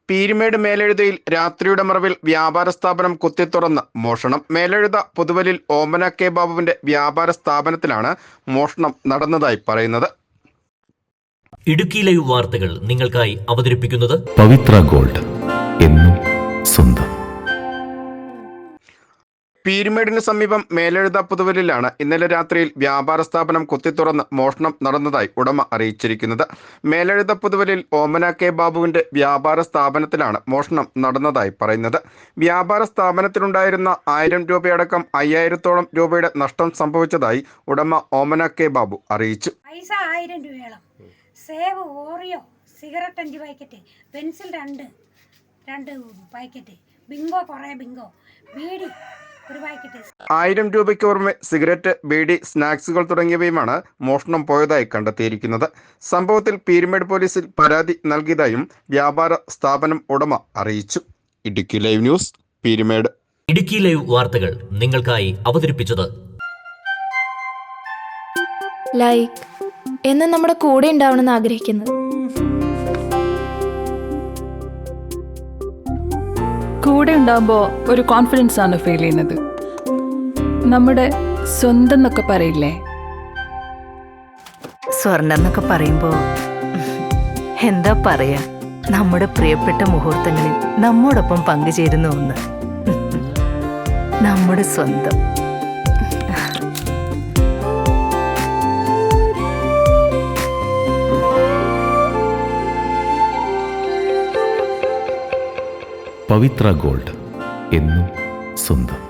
പീരുമേട് മേലെഴുതയിൽ രാത്രിയുടെ മറവിൽ വ്യാപാര സ്ഥാപനം കുത്തിത്തുറന്ന് മോഷണം. മേലെഴുത പുതുവലിൽ ഓമന കെ ബാബുവിന്റെ വ്യാപാര സ്ഥാപനത്തിലാണ് മോഷണം നടന്നതായി പറയുന്നത്. ഇടുക്കി ലൈവ് വാർത്തകൾ നിങ്ങൾക്കായി അവതരിപ്പിക്കുന്നത് പവിത്ര ഗോൾഡ്, എന്നും സ്വന്തം. പീരുമേടിന് സമീപം മേലെഴുത പുതുവലിലാണ് ഇന്നലെ രാത്രിയിൽ വ്യാപാര സ്ഥാപനം കുത്തിത്തുറന്ന് മോഷണം നടന്നതായി ഉടമ അറിയിച്ചിരിക്കുന്നത്. മേലെഴുത പുതുവലിൽ ഓമന കെ ബാബുവിന്റെ വ്യാപാര സ്ഥാപനത്തിലാണ് മോഷണം നടന്നതായി പറയുന്നത്. വ്യാപാര സ്ഥാപനത്തിലുണ്ടായിരുന്ന 1000 രൂപയടക്കം 5000-ഓളം രൂപയുടെ നഷ്ടം സംഭവിച്ചതായി ഉടമ ഓമന കെ ബാബു അറിയിച്ചു. പൈസ 1000 രൂപയോളം, save, Oreo, cigarette 5 packet, pencil 2 packet, Bingo കുറേ ബിങ്കോ, ബീഡി 1 പാക്കറ്റ്. 1000 രൂപയ്ക്ക് പുറമെ സിഗരറ്റ്, ബീഡി, സ്നാക്സുകൾ തുടങ്ങിയവയുമാണ് മോഷണം പോയതായി കണ്ടെത്തിയിരിക്കുന്നത്. സംഭവത്തിൽ പീരുമേട് പോലീസിൽ പരാതി നൽകിയതായും വ്യാപാര സ്ഥാപനം ഉടമ അറിയിച്ചു. Idukki live news, Peermade. Idukki live വാർത്തകൾ നിങ്ങൾക്കായി അവതരിപ്പിച്ചത് ലൈക്ക് എന്ന് നമ്മുടെ കൂടെ ഉണ്ടാവണമെന്ന് ആഗ്രഹിക്കുന്നത്. കൂടെ ഉണ്ടാകുമ്പോൾ ഒരു കോൺഫിഡൻസ് ആണ് ഫീൽ ചെയ്യുന്നത്. നമ്മുടെ സ്വന്തം എന്നൊക്കെ പറയില്ലേ, സ്വർണ്ണം എന്നൊക്കെ പറയുമ്പോൾ എന്താ പറയാ, നമ്മുടെ പ്രിയപ്പെട്ട മുഹൂർത്തങ്ങളിൽ നമ്മോടൊപ്പം പങ്കുചേരുന്ന ഒന്ന്, നമ്മുടെ സ്വന്തം. പവിത്ര ഗോൾഡ്, എന്നും സ്വന്തം.